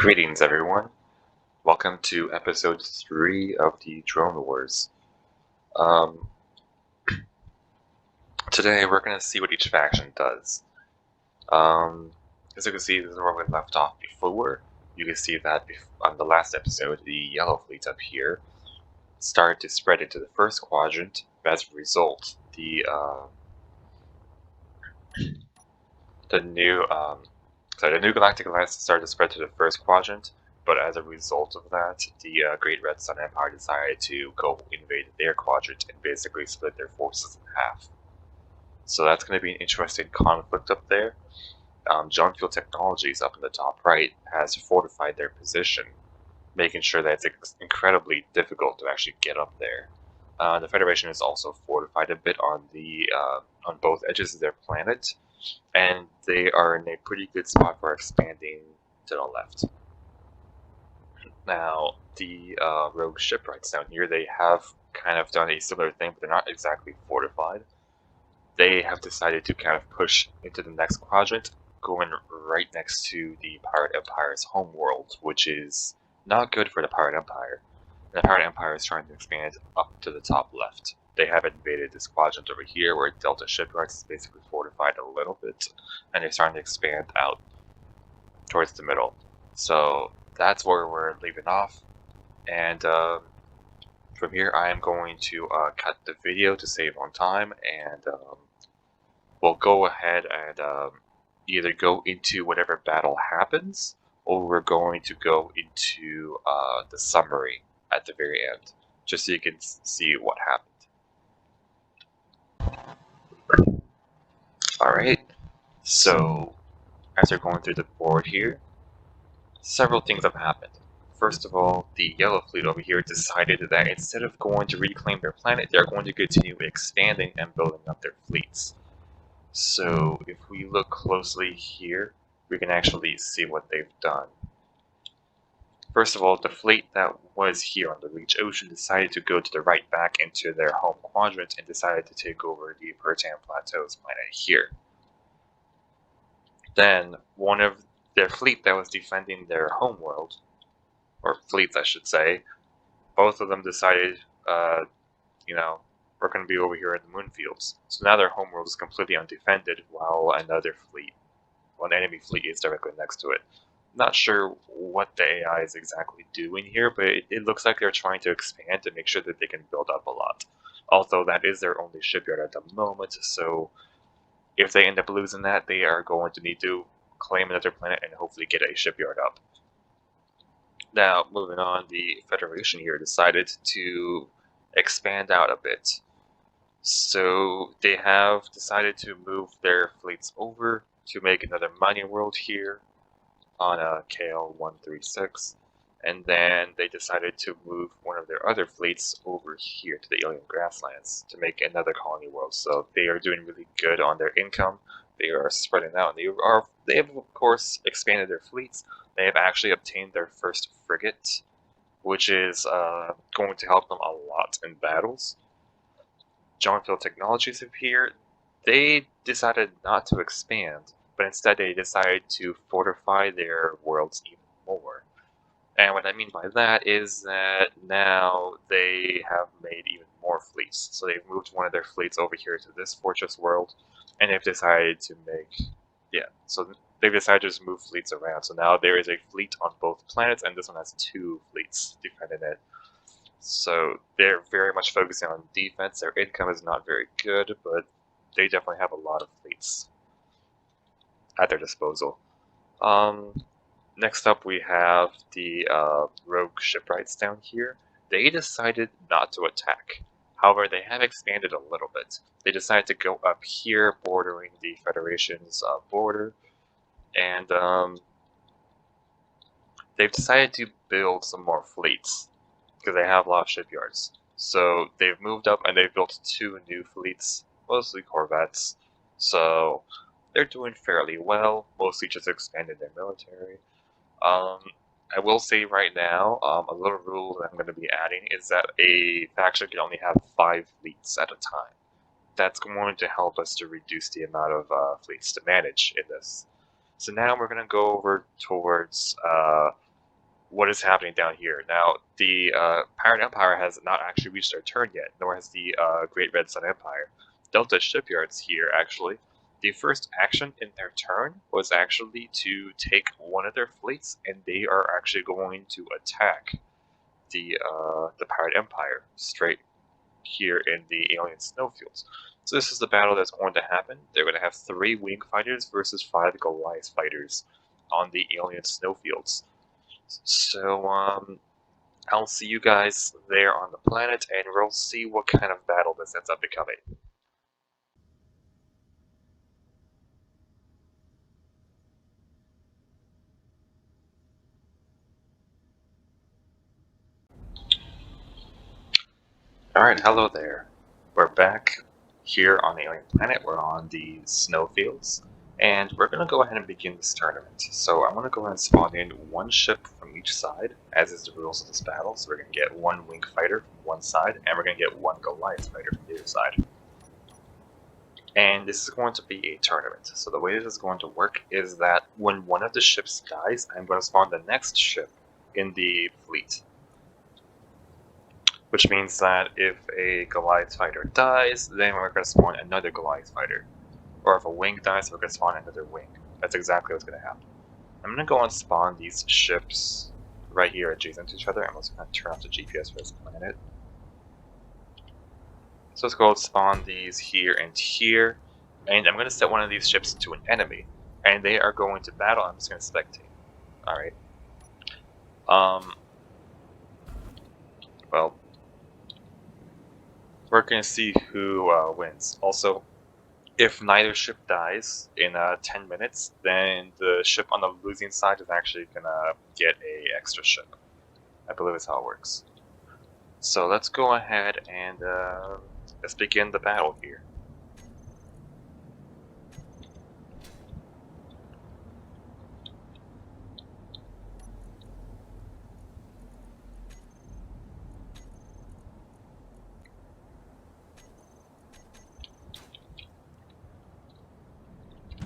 Greetings, everyone. Welcome to episode 3 of the Drone Wars. Today we're going to see what each faction does. As you can see, this is where we left off before. You can see that on the last episode, the yellow fleet up here started to spread into the first quadrant. As a result, the new Galactic Alliance started to spread to the first quadrant. But as a result of that, the Great Red Sun Empire decided to go invade their quadrant and basically split their forces in half. So that's going to be an interesting conflict up there. John Field Technologies up in the top right has fortified their position, making sure that it's incredibly difficult to actually get up there. The Federation is also fortified a bit on both edges of their planet, and they are in a pretty good spot for expanding to the left. Now, the Rogue Shipwrights down here, they have kind of done a similar thing, but they're not exactly fortified. They have decided to kind of push into the next quadrant, going right next to the Pirate Empire's homeworld, which is not good for the Pirate Empire. The Pirate Empire is trying to expand up to the top left. They have invaded this quadrant over here, where Delta Shipyards is basically fortified a little bit, and they're starting to expand out towards the middle. So that's where we're leaving off, and from here I am going to cut the video to save on time, and we'll go ahead and either go into whatever battle happens, or we're going to go into the summary at the very end, just so you can see what happened. Alright, so as you're going through the board here, several things have happened. First of all, the yellow fleet over here decided that instead of going to reclaim their planet, they're going to continue expanding and building up their fleets. So if we look closely here, we can actually see what they've done. First of all, the fleet that was here on the Reach Ocean decided to go to the right back into their home quadrant and decided to take over the Pertan Plateau's planet here. Then one of their fleet that was defending their homeworld, or fleets I should say, both of them decided, we're going to be over here in the Moonfields. So now their homeworld is completely undefended, while one enemy fleet is directly next to it. Not sure what the AI is exactly doing here, but it looks like they're trying to expand to make sure that they can build up a lot. Although that is their only shipyard at the moment, so if they end up losing that, they are going to need to claim another planet and hopefully get a shipyard up. Now, moving on, the Federation here decided to expand out a bit. So they have decided to move their fleets over to make another mining world here on KL-136, and then they decided to move one of their other fleets over here to the Alien Grasslands to make another colony world. So they are doing really good on their income. They are spreading out, and they have of course expanded their fleets. They have actually obtained their first frigate, which is going to help them a lot in battles. John Field Technologies up here, they decided not to expand, but instead they decided to fortify their worlds even more. And what I mean by that is that now they have made even more fleets. So they've moved one of their fleets over here to this fortress world, and they've decided to they've decided to just move fleets around. So now there is a fleet on both planets, and this one has 2 fleets defending it. So they're very much focusing on defense. Their income is not very good, but they definitely have a lot of fleets at their disposal. Next up, we have the Rogue Shipwrights down here. They decided not to attack. However, they have expanded a little bit. They decided to go up here, bordering the Federation's border, and they've decided to build some more fleets, because they have a lot of shipyards. So they've moved up and they've built 2 new fleets, mostly corvettes. So they're doing fairly well, mostly just expanding their military. I will say right now, a little rule that I'm going to be adding is that a faction can only have 5 fleets at a time. That's going to help us to reduce the amount of fleets to manage in this. So now we're going to go over towards what is happening down here. Now, the Pirate Empire has not actually reached their turn yet, nor has the Great Red Sun Empire. Delta Shipyards here, actually. The first action in their turn was actually to take one of their fleets, and they are actually going to attack the Pirate Empire straight here in the alien snowfields. So this is the battle that's going to happen. They're going to have 3 wing fighters versus 5 Goliath fighters on the alien snowfields. So I'll see you guys there on the planet, and we'll see what kind of battle this ends up becoming. Alright, hello there. We're back here on the alien planet. We're on the snowfields, and we're going to go ahead and begin this tournament. So I'm going to go ahead and spawn in 1 ship from each side, as is the rules of this battle. So we're going to get 1 wing fighter from one side, and we're going to get 1 Goliath fighter from the other side. And this is going to be a tournament. So the way this is going to work is that when one of the ships dies, I'm going to spawn the next ship in the fleet. Which means that if a Goliath fighter dies, then we're going to spawn another Goliath fighter. Or if a wing dies, we're going to spawn another wing. That's exactly what's going to happen. I'm going to go and spawn these ships right here adjacent to each other. I'm also going to turn off the GPS for this planet. So let's go and spawn these here and here. And I'm going to set one of these ships to an enemy. And they are going to battle. I'm just going to spectate. Alright. Well, we're going to see who wins. Also, if neither ship dies in 10 minutes, then the ship on the losing side is actually going to get an extra ship. I believe that's how it works. So let's go ahead and let's begin the battle here.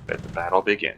Let the battle begin.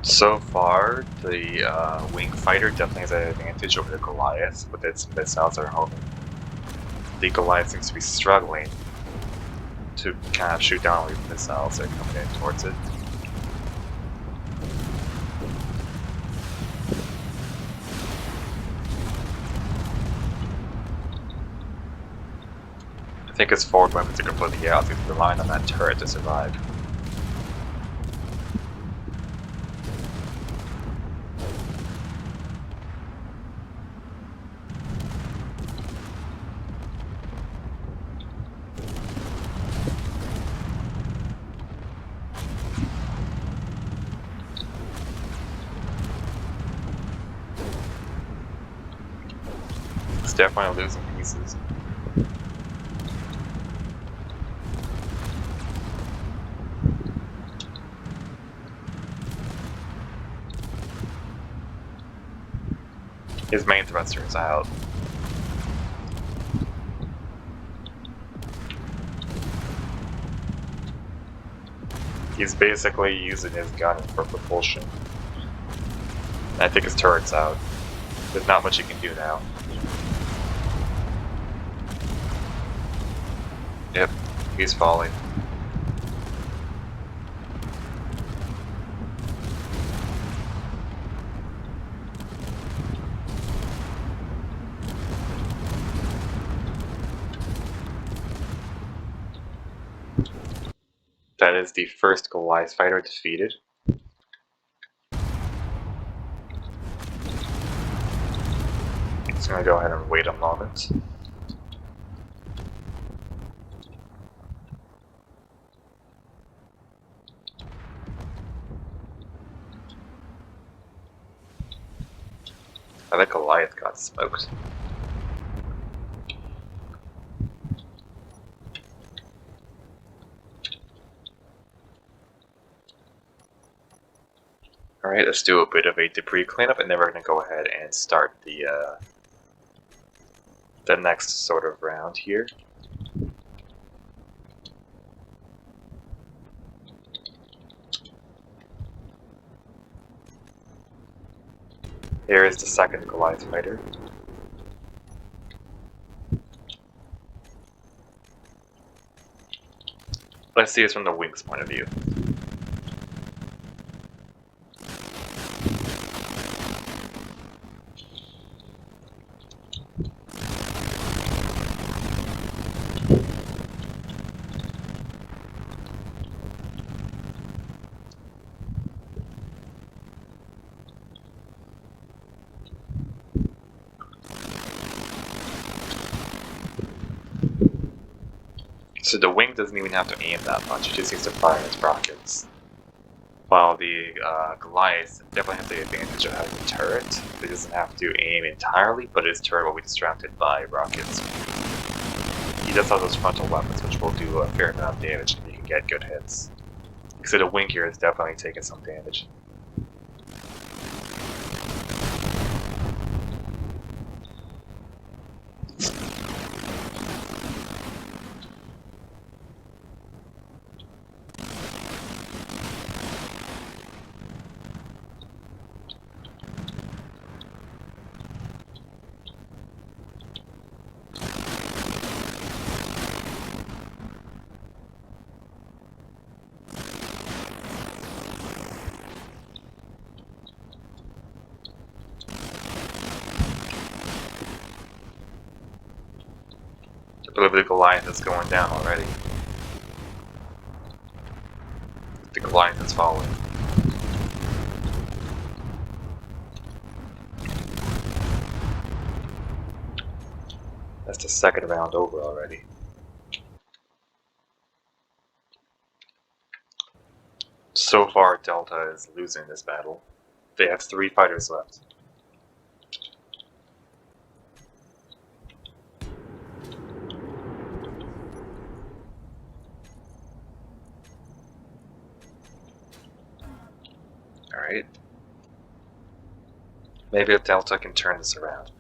So far, the wing fighter definitely has an advantage over the Goliath with its missiles are homing. The Goliath seems to be struggling to kind of shoot down with missiles that are coming in towards it. I think its forward weapons are completely out. It's relying on that turret to survive. It's definitely losing pieces. His main thruster is out. He's basically using his gun for propulsion. I think his turret's out. There's not much he can do now. Yep, he's falling. That is the first Goliath fighter defeated. just gonna go ahead and wait a moment. I think Goliath got smoked. Alright, let's do a bit of a debris cleanup, and then we're going to go ahead and start the next sort of round here. Here is the second Goliath fighter. Let's see this from the wing's point of view. So the wing doesn't even have to aim that much, it just needs to fire its rockets. While the Goliath definitely has the advantage of having a turret. It doesn't have to aim entirely, but his turret will be distracted by rockets. He does have those frontal weapons, which will do a fair amount of damage and you can get good hits. So the wing here is definitely taking some damage. I believe the Goliath is going down already. The Goliath is falling. That's the second round over already. So far, Delta is losing this battle. They have 3 fighters left. Alright. Maybe if Delta can turn this around.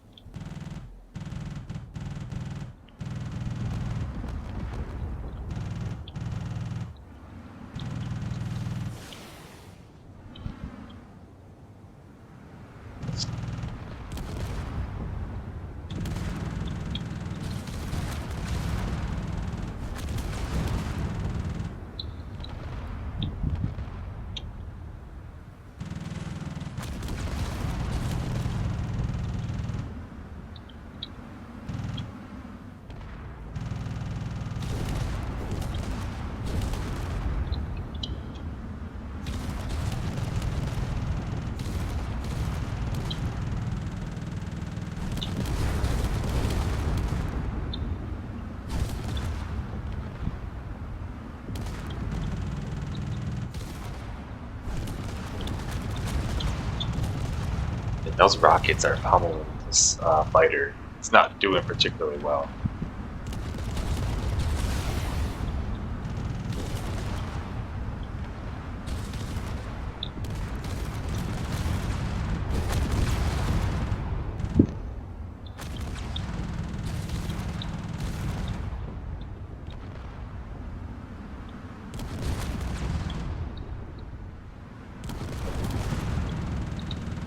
Those rockets are pummeling this fighter. It's not doing particularly well.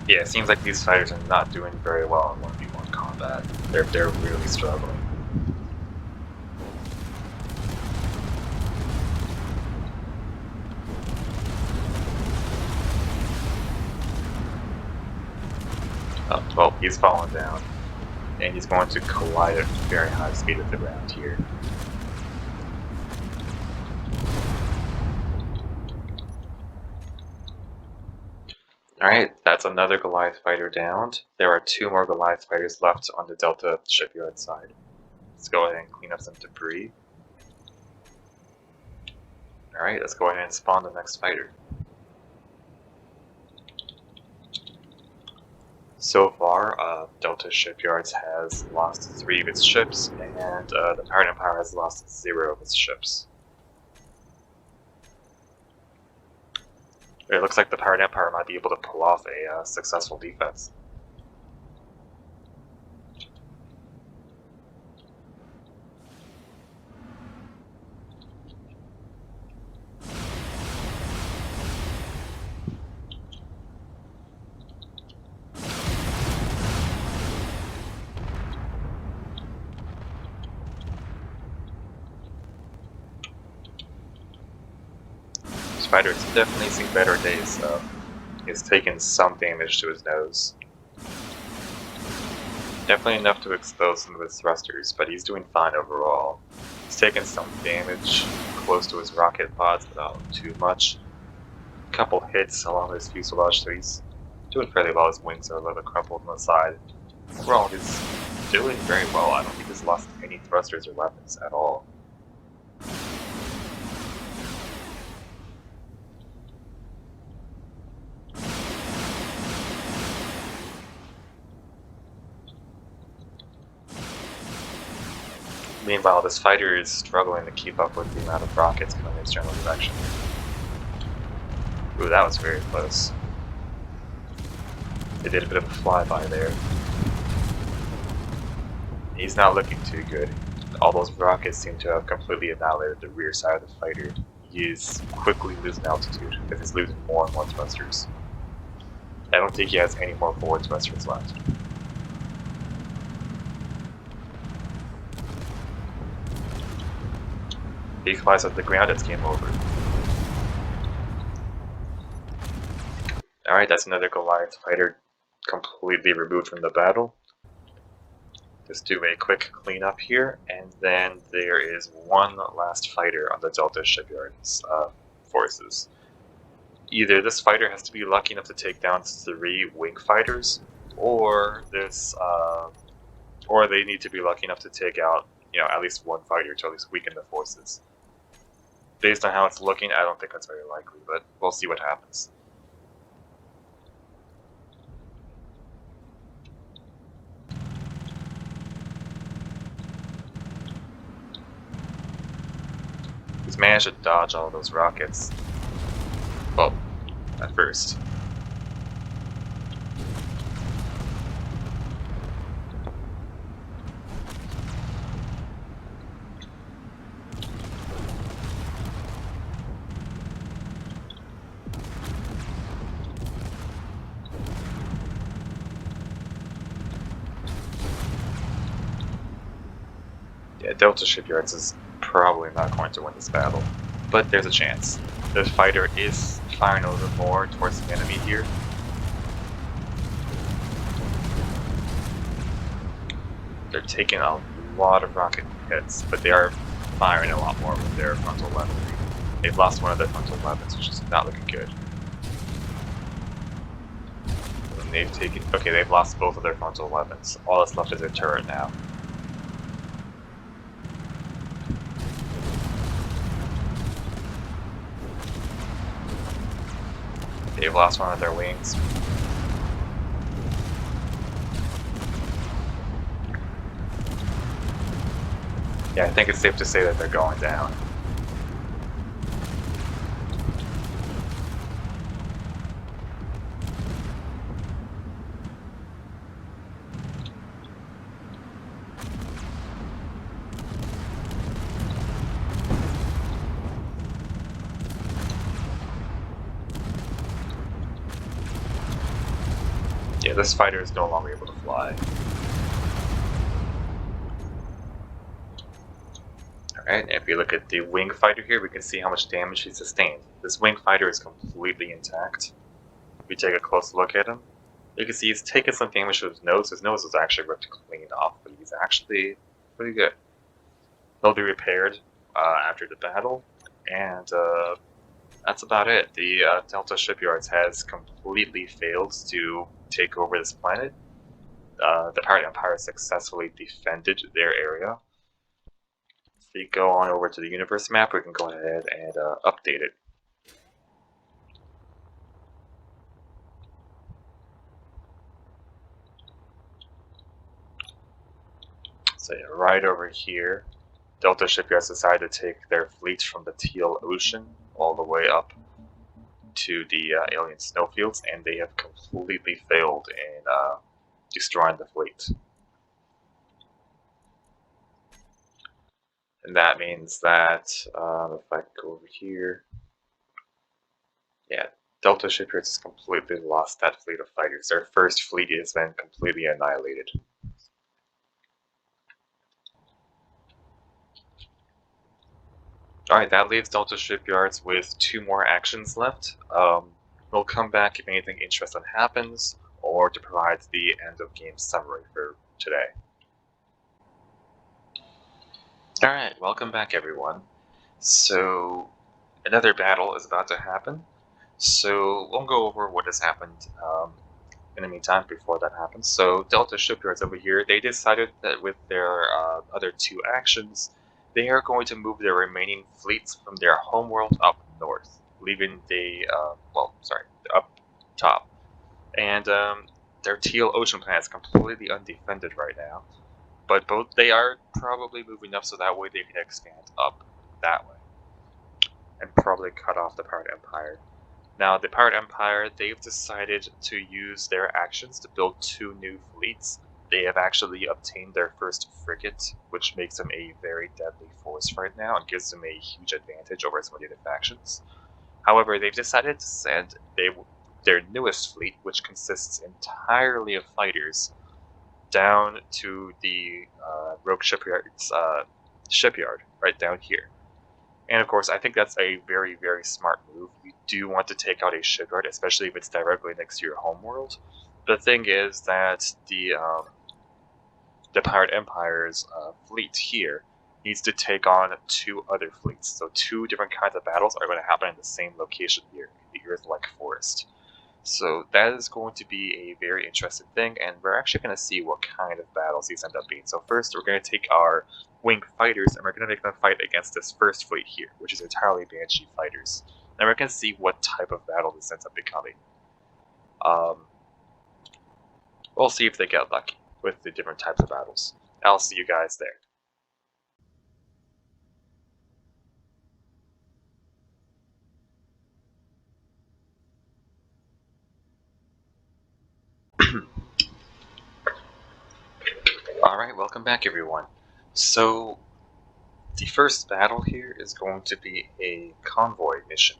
Yeah, it seems like these fighters are not doing very well in 1v1 combat. They're really struggling. Oh, well, he's fallen down. And he's going to collide at very high speed with the ground here. Alright, that's another Goliath fighter downed. There are 2 more Goliath fighters left on the Delta shipyard side. Let's go ahead and clean up some debris. Alright, let's go ahead and spawn the next fighter. So far, Delta Shipyards has lost 3 of its ships, and the Pirate Empire has lost 0 of its ships. It looks like the Pirate Empire might be able to pull off a successful defense. Spider's definitely seen better days, though. He's taken some damage to his nose. Definitely enough to expose some of his thrusters, but he's doing fine overall. He's taken some damage close to his rocket pods, but not too much. A couple hits along his fuselage, so he's doing fairly well. His wings are a little bit crumpled on the side. Overall, he's doing very well. I don't think he's lost any thrusters or weapons at all. Meanwhile, this fighter is struggling to keep up with the amount of rockets coming in its general direction. Ooh, that was very close. They did a bit of a flyby there. He's not looking too good. All those rockets seem to have completely annihilated the rear side of the fighter. He is quickly losing altitude because he's losing more and more thrusters. I don't think he has any more forward thrusters left. He flies at the ground, it's game over. Alright, that's another Goliath fighter completely removed from the battle. Just do a quick cleanup here, and then there is one last fighter on the Delta Shipyards forces. Either this fighter has to be lucky enough to take down 3 wing fighters, or or they need to be lucky enough to take out, at least 1 fighter to at least weaken the forces. Based on how it's looking, I don't think that's very likely, but we'll see what happens. He's managed to dodge all those rockets. Well, at first. Yeah, Delta Shipyards is probably not going to win this battle, but there's a chance. The fighter is firing a little bit more towards the enemy here. They're taking a lot of rocket hits, but they are firing a lot more with their frontal weaponry. They've lost one of their frontal weapons, which is not looking good. And they've lost both of their frontal weapons. All that's left is their turret now. They've lost one of their wings. Yeah, I think it's safe to say that they're going down. Yeah, this fighter is no longer able to fly. Alright, if we look at the wing fighter here, we can see how much damage he sustained. This wing fighter is completely intact. If we take a close look at him, you can see he's taken some damage to his nose. His nose was actually ripped clean off, but he's actually pretty good. He'll be repaired after the battle, and That's about it. The Delta Shipyards has completely failed to take over this planet. The Pirate Empire successfully defended their area. If we go on over to the universe map, we can go ahead and update it. So yeah, right over here, Delta Shipyards decided to take their fleet from the Teal Ocean all the way up to the alien snowfields, and they have completely failed in destroying the fleet. And that means that, if I go over here, yeah, Delta Shipyards has completely lost that fleet of fighters. Their first fleet has been completely annihilated. Alright, that leaves Delta Shipyards with 2 more actions left. We'll come back if anything interesting happens, or to provide the end of game summary for today. Alright, welcome back everyone. So, another battle is about to happen. So, we'll go over what has happened in the meantime before that happens. So, Delta Shipyards over here, they decided that with their other 2 actions, they are going to move their remaining fleets from their homeworld up north, leaving the, up top. And their Teal Ocean planet is completely undefended right now. But both they are probably moving up so that way they can expand up that way. And probably cut off the Pirate Empire. Now, the Pirate Empire, they've decided to use their actions to build 2 new fleets. They have actually obtained their first frigate, which makes them a very deadly force right now and gives them a huge advantage over some of the other factions. However, they've decided to send their newest fleet, which consists entirely of fighters, down to the Rogue Shipyard's shipyard, right down here. And of course, I think that's a very, very smart move. You do want to take out a shipyard, especially if it's directly next to your homeworld. The thing is that the Pirate Empire's fleet here needs to take on 2 other fleets. So 2 different kinds of battles are going to happen in the same location here, the Earth-like forest. So that is going to be a very interesting thing, and we're actually going to see what kind of battles these end up being. So first, we're going to take our wing fighters, and we're going to make them fight against this first fleet here, which is entirely Banshee fighters. And we're going to see what type of battle this ends up becoming. We'll see if they get lucky with the different types of battles. I'll see you guys there. Alright, welcome back everyone. So, the first battle here is going to be a convoy mission.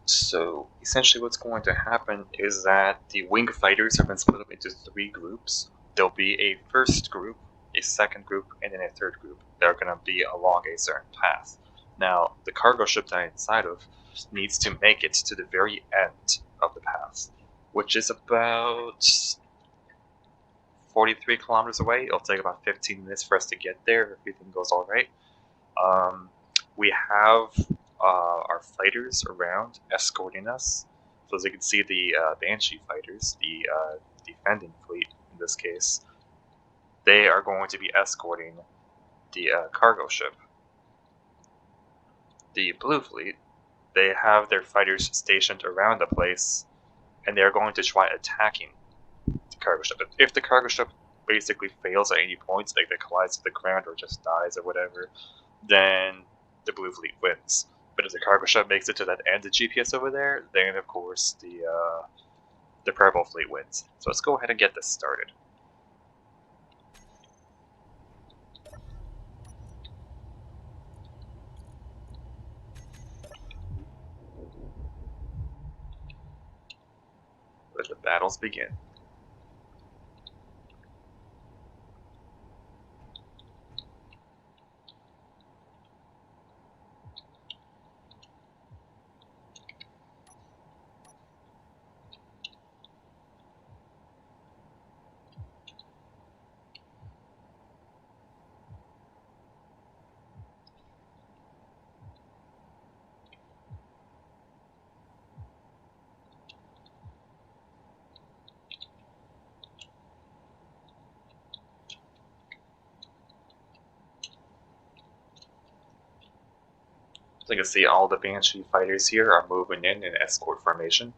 So, essentially what's going to happen is that the wing fighters have been split up into 3 groups. There'll be a first group, a second group, and then a third group. They're going to be along a certain path. Now, the cargo ship that I'm inside of needs to make it to the very end of the path, which is about 43 kilometers away. It'll take about 15 minutes for us to get there if everything goes all right. We have our fighters around escorting us. So as you can see, the Banshee fighters, the defending fleet in this case, they are going to be escorting the cargo ship. The Blue fleet, they have their fighters stationed around the place, and they are going to try attacking the cargo ship. If the cargo ship basically fails at any points, like it collides to the ground or just dies or whatever, then the Blue fleet wins. But if the cargo ship makes it to that end of GPS over there, then of course the Purple fleet wins. So let's go ahead and get this started. Let the battles begin. So you can see all the Banshee fighters here are moving in escort formation.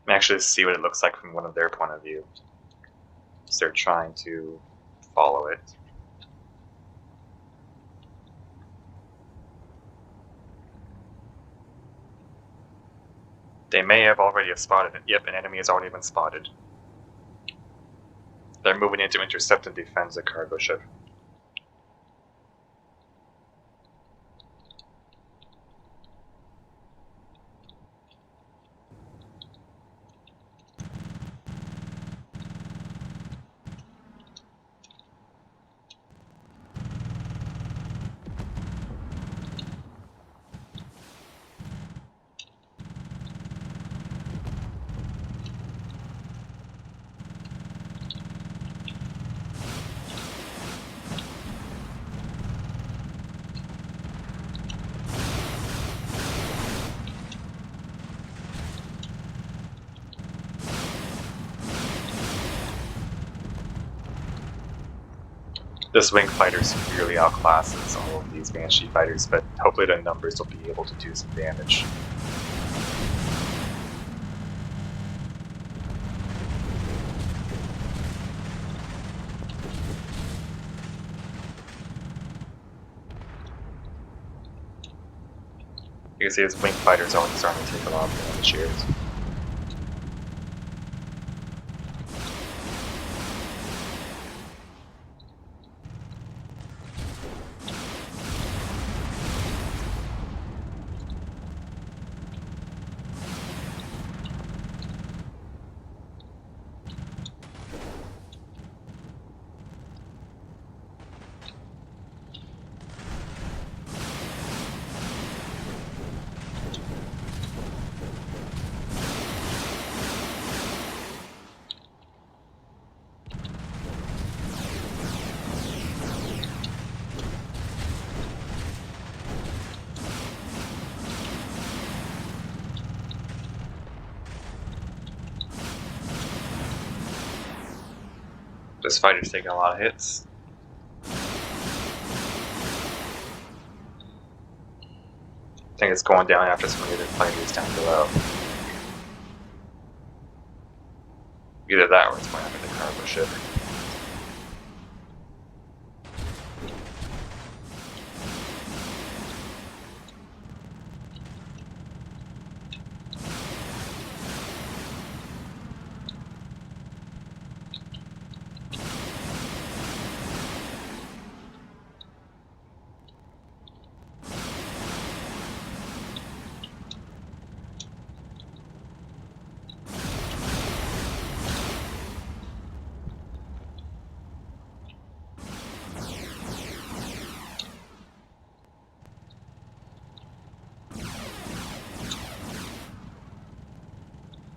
And actually see what it looks like from one of their point of view. So they're trying to follow it. They may have already spotted it. Yep, an enemy has already been spotted. They're moving in to intercept and defend the cargo ship. This wing fighter severely outclasses all of these Banshee fighters, but hopefully the numbers will be able to do some damage. You can see his wing fighters only starting to take a lot of damage here. This fighter's taking a lot of hits. I think it's going down after some of the other fighters down below. Either that or it's going after the cargo ship.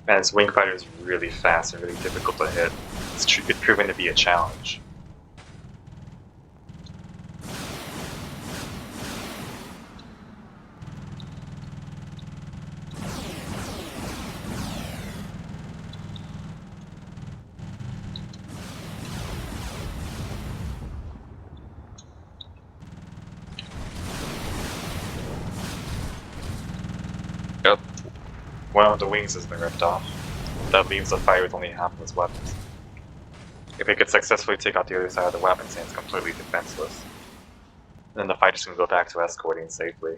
And his wing fighter is really fast and really difficult to hit. It's proven to be a challenge. Yep. One of the wings has been ripped off. That leaves the fighter with only half of his weapons. If it could successfully take out the other side of the weapon stand, it's completely defenseless. Then the fighter's can go back to escorting safely.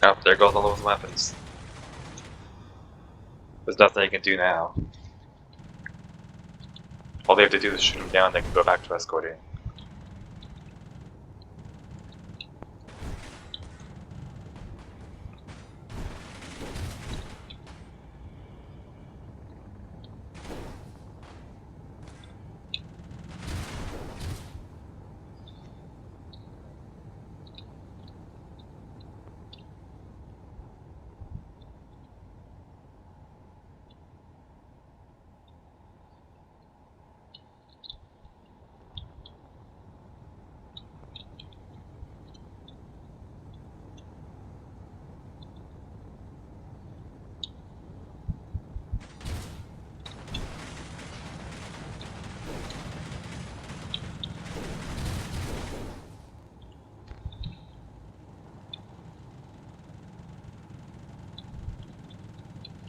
Oh, there goes all those weapons. There's nothing they can do now. All they have to do is shoot them down, they can go back to escorting.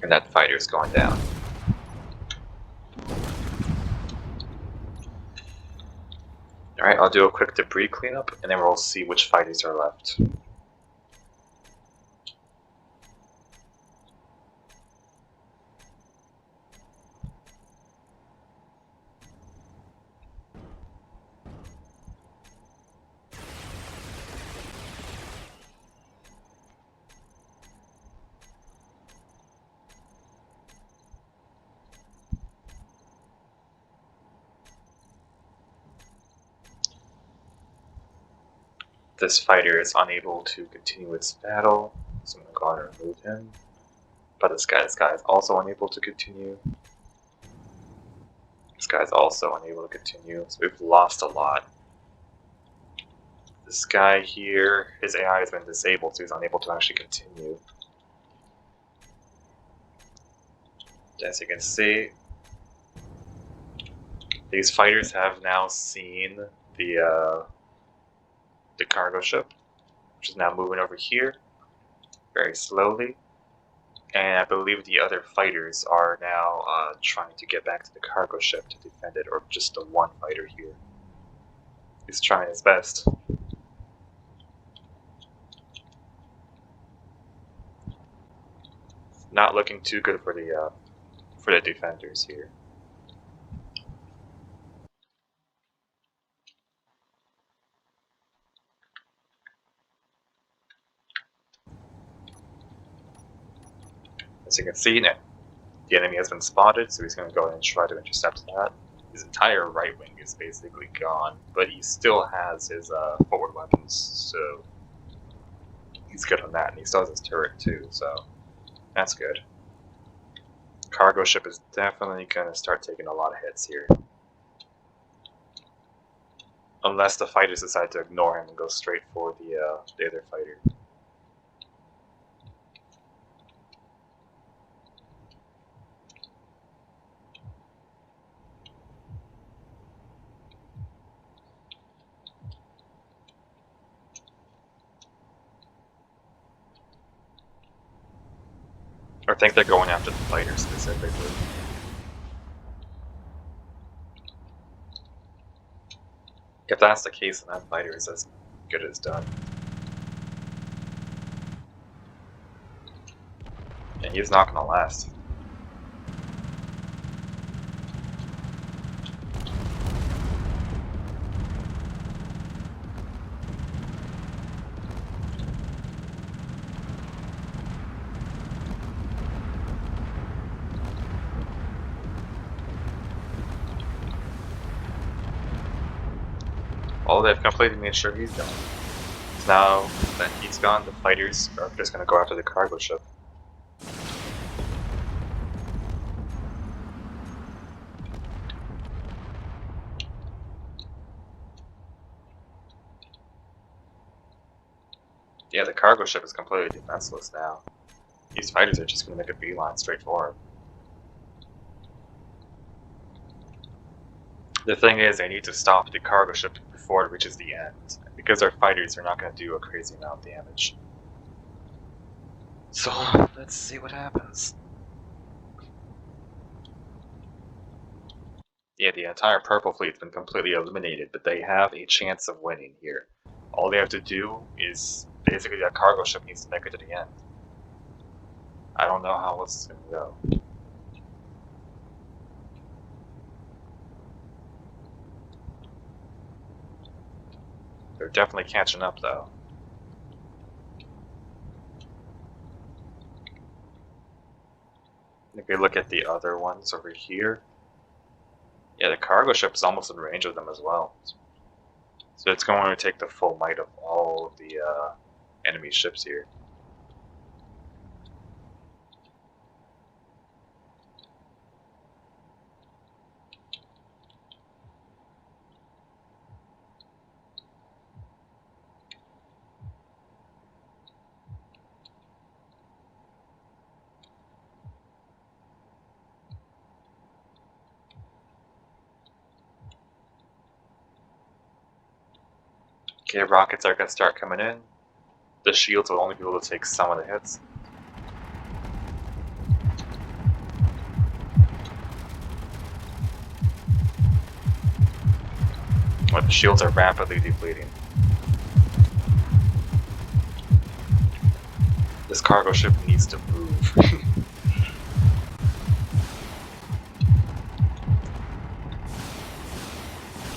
And that fighter's going down. Alright, I'll do a quick debris cleanup, and then we'll see which fighters are left. This fighter is unable to continue its battle, so I'm going to go ahead and remove him. But this guy is also unable to continue. This guy is also unable to continue, so we've lost a lot. This guy here, his AI has been disabled, so he's unable to actually continue. As you can see, these fighters have now seen the cargo ship, which is now moving over here very slowly. And I believe the other fighters are now trying to get back to the cargo ship to defend it, or just the one fighter here. He's trying his best. Not looking too good for the defenders here. As you can see now, the enemy has been spotted, so he's going to go ahead and try to intercept that. His entire right wing is basically gone, but he still has his forward weapons, so he's good on that, and he still has his turret too, so that's good. Cargo ship is definitely going to start taking a lot of hits here. Unless the fighters decide to ignore him and go straight for the other fighter. I think they're going after the fighter specifically. If that's the case, then that fighter is as good as done. And he's not gonna last. Well, they've completely made sure he's gone. So now that he's gone, the fighters are just going to go after the cargo ship. Yeah, the cargo ship is completely defenseless now. These fighters are just going to make a beeline straight for it. The thing is, they need to stop the cargo ship before it reaches the end, because our fighters are not going to do a crazy amount of damage. So, let's see what happens. Yeah, the entire purple fleet's been completely eliminated, but they have a chance of winning here. All they have to do is, basically that cargo ship needs to make it to the end. I don't know how else it's going to go. They're definitely catching up, though. If we look at the other ones over here, yeah, the cargo ship is almost in range of them as well. So it's going to take the full might of all of the enemy ships here. Okay, rockets are going to start coming in. The shields will only be able to take some of the hits. Well, the shields are rapidly depleting. This cargo ship needs to move.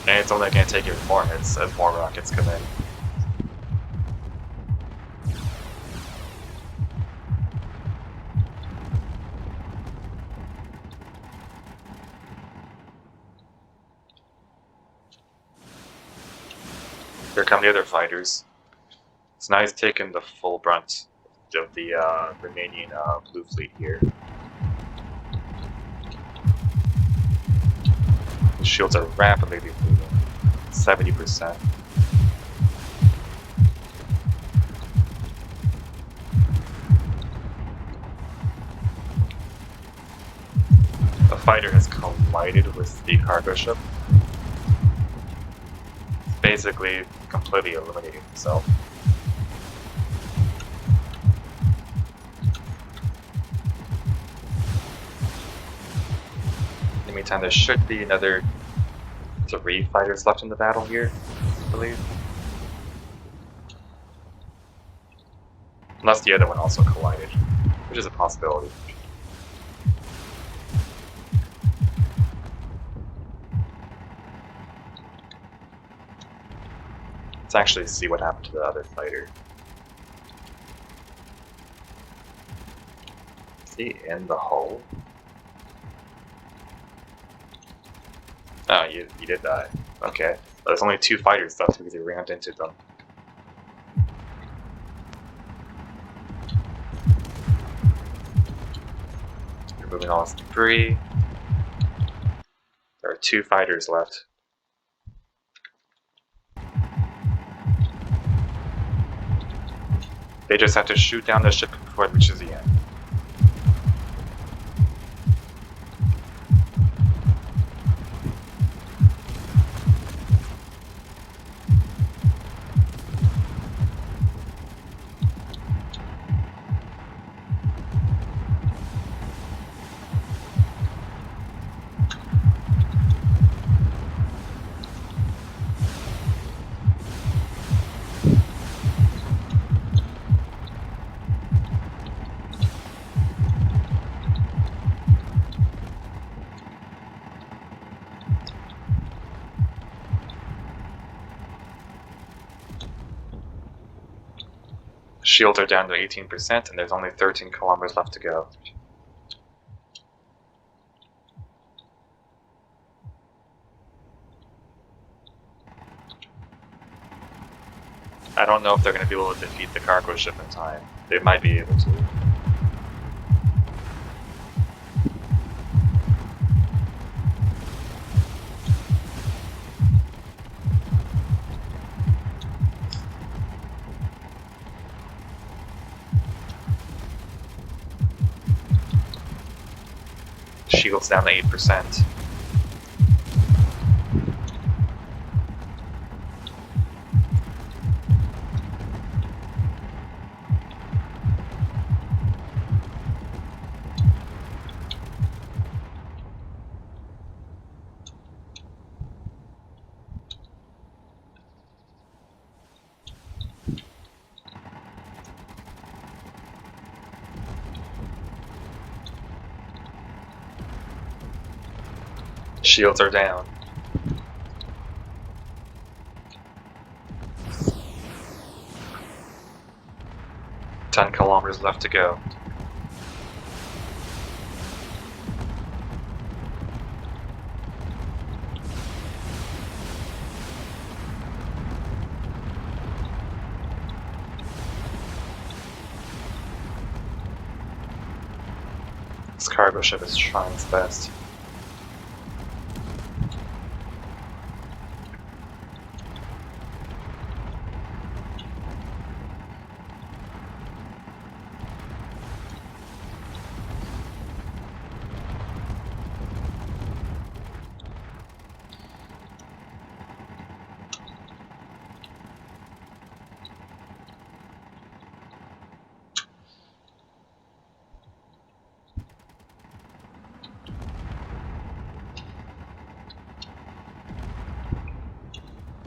And it's only going to take even more hits as more rockets come in. Here come the other fighters. So now he's taken the full brunt of the remaining blue fleet here. The shields are rapidly depleting. 70%. The fighter has collided with the cargo ship. It's basically completely eliminating himself. In the meantime, there should be another 3 fighters left in the battle here, I believe. Unless the other one also collided, which is a possibility. Let's actually see what happened to the other fighter. Is he in the hull? Oh, he did die. Okay. There's only 2 fighters left because he rammed into them. Removing all this debris. There are 2 fighters left. They just have to shoot down the ship before it reaches the end. Shields are down to 18%, and there's only 13 kilometers left to go. I don't know if they're going to be able to defeat the cargo ship in time. They might be able to. Shields down to 8%. Shields are down. Ten kilometers left to go. This cargo ship is trying its best.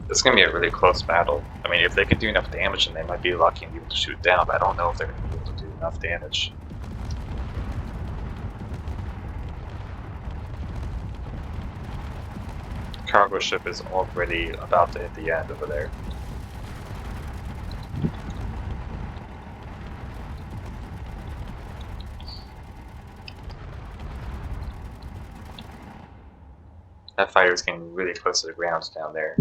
This is going to be a really close battle. I mean, if they can do enough damage, then they might be lucky and be able to shoot down, but I don't know if they're going to be able to do enough damage. Cargo ship is already about to hit the end over there. That fighter is getting really close to the ground down there.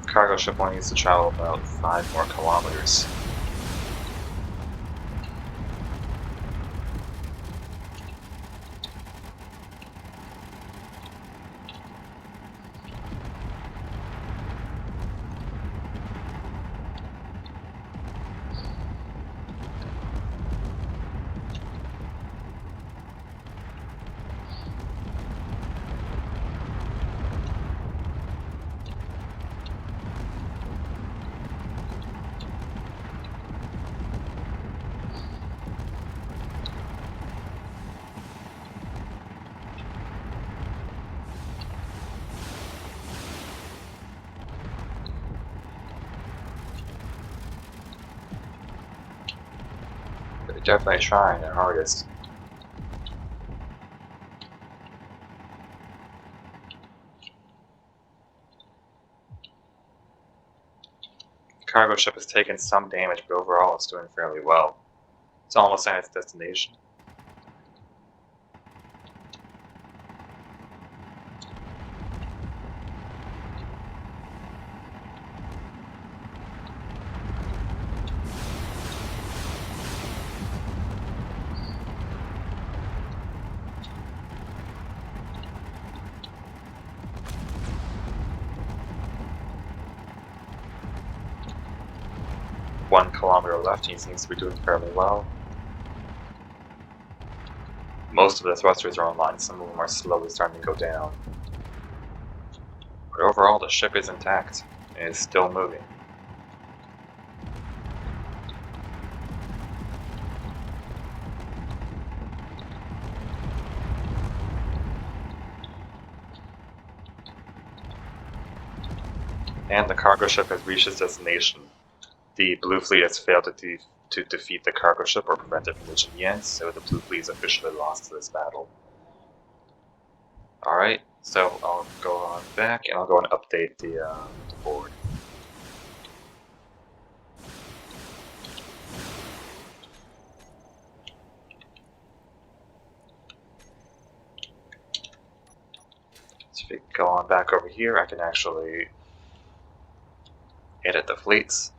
Cargo ship only needs to travel about 5 more kilometers. They're definitely trying their hardest. Cargo ship has taken some damage, but overall it's doing fairly well. It's almost at its destination. One kilometer left, he seems to be doing fairly well. Most of the thrusters are online, some of them are slowly starting to go down. But overall, the ship is intact and is still moving. And the cargo ship has reached its destination. The blue fleet has failed to defeat the cargo ship or prevent it from reaching the end, so the blue fleet is officially lost to this battle. Alright, so I'll go on back and I'll go and update the board. So if we go on back over here, I can actually edit the fleets.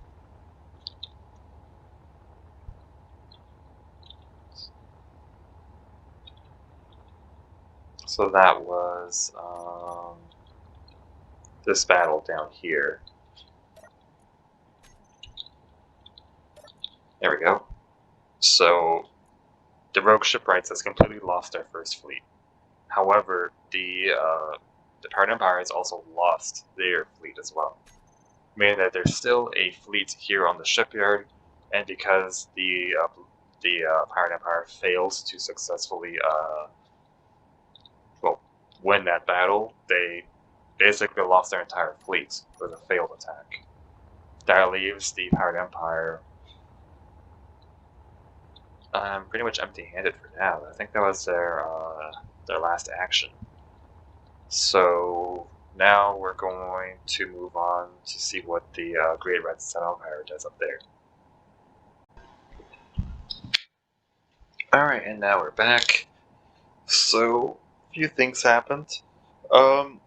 So that was this battle down here. There we go. So the Rogue Shipwrights has completely lost their first fleet. However, the Pirate Empire has also lost their fleet as well, meaning that there's still a fleet here on the shipyard, and because the Pirate Empire fails to successfully win that battle, they basically lost their entire fleet with a failed attack. That leaves the Pirate Empire pretty much empty-handed for now. I think that was their last action. So now we're going to move on to see what the Great Red Sun Empire does up there. Alright, and now we're back. So, a few things happened. Well,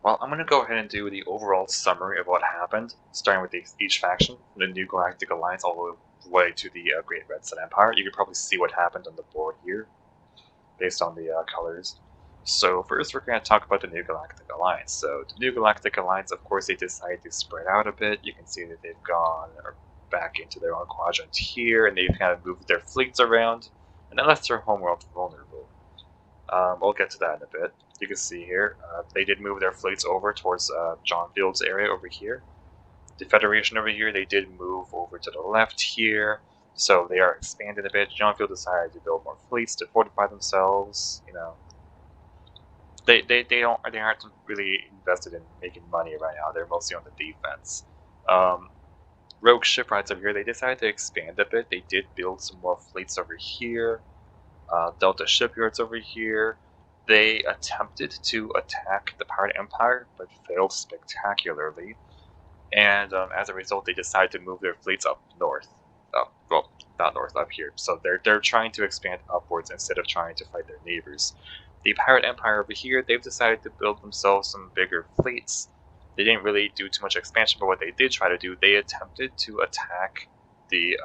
I'm going to go ahead and do the overall summary of what happened, starting with each faction, the New Galactic Alliance, all the way to the Great Red Sun Empire. You can probably see what happened on the board here, based on the colors. So first we're going to talk about the New Galactic Alliance. So the New Galactic Alliance, of course, they decided to spread out a bit. You can see that they've gone back into their own quadrant here, and they've kind of moved their fleets around, and that left their homeworld vulnerable. We'll get to that in a bit. you can see here, they did move their fleets over towards John Field's area over here. The Federation over here, they did move over to the left here, so they are expanded a bit. John Field decided to build more fleets to fortify themselves. You know, they aren't really invested in making money right now. They're mostly on the defense. Rogue Shipwrights over here, they decided to expand a bit. They did build some more fleets over here. Delta Shipyards over here. They attempted to attack the Pirate Empire, but failed spectacularly. And as a result, they decided to move their fleets up north. Well, not north, up here. So they're trying to expand upwards instead of trying to fight their neighbors. The Pirate Empire over here, they've decided to build themselves some bigger fleets. They didn't really do too much expansion, but what they did try to do, they attempted to attack the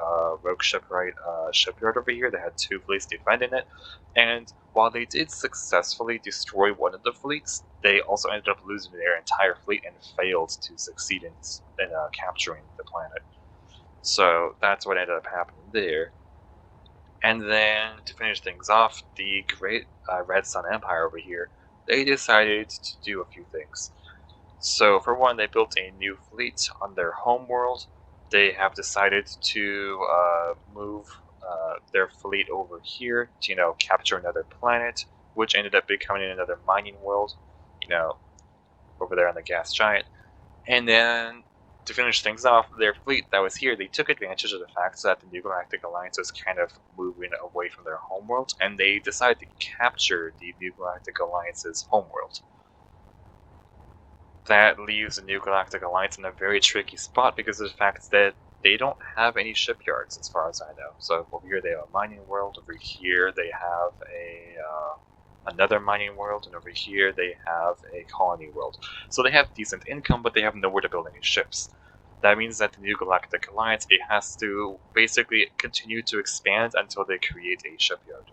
Rogue Shipwright shipyard over here. They had 2 fleets defending it, and while they did successfully destroy one of the fleets, they also ended up losing their entire fleet and failed to succeed in capturing the planet. So that's what ended up happening there. And then to finish things off, the Great Red Sun Empire over here, they decided to do a few things. So for one, they built a new fleet on their homeworld. They have decided to move their fleet over here to, capture another planet, which ended up becoming another mining world, over there on the gas giant. And then to finish things off, their fleet that was here, they took advantage of the fact that the New Galactic Alliance was kind of moving away from their homeworld, and they decided to capture the New Galactic Alliance's homeworld. That leaves the New Galactic Alliance in a very tricky spot because of the fact that they don't have any shipyards, as far as I know. So over here they have a mining world. Over here they have another mining world, and over here they have a colony world. So they have decent income, but they have nowhere to build any ships. That means that the New Galactic Alliance, it has to basically continue to expand until they create a shipyard.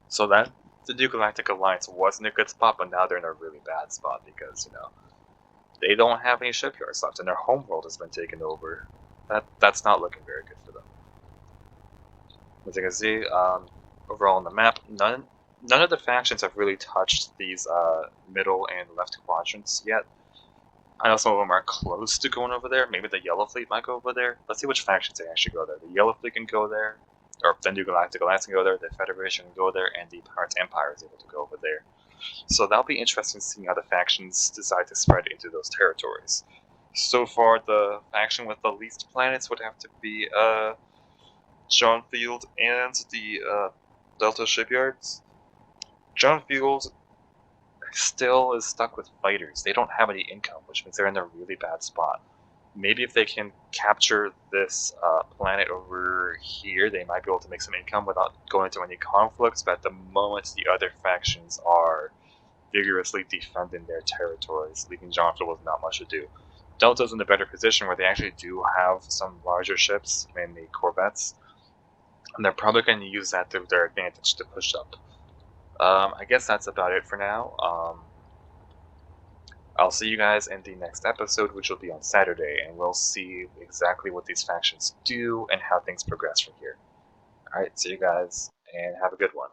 So that the New Galactic Alliance was in a good spot, but now they're in a really bad spot because, they don't have any shipyards left, and their homeworld has been taken over. That's not looking very good for them. As you can see, overall on the map, none of the factions have really touched these middle and left quadrants yet. I know some of them are close to going over there. Maybe the Yellow Fleet might go over there. Let's see which factions they actually go there. The Yellow Fleet can go there, or the New Galactic Alliance can go there, the Federation can go there, and the Pirate Empire is able to go over there. So that'll be interesting seeing how the factions decide to spread into those territories. So far, the faction with the least planets would have to be John Field and the Delta Shipyards. John Field still is stuck with fighters. They don't have any income, which means they're in a really bad spot. Maybe if they can capture this planet over here, they might be able to make some income without going into any conflicts, but at the moment the other factions are vigorously defending their territories, leaving John Field with not much to do. Delta's in a better position where they actually do have some larger ships, mainly corvettes, and they're probably going to use that to their advantage to push up. I guess that's about it for now. I'll see you guys in the next episode, which will be on Saturday, and we'll see exactly what these factions do and how things progress from here. Alright, see you guys, and have a good one.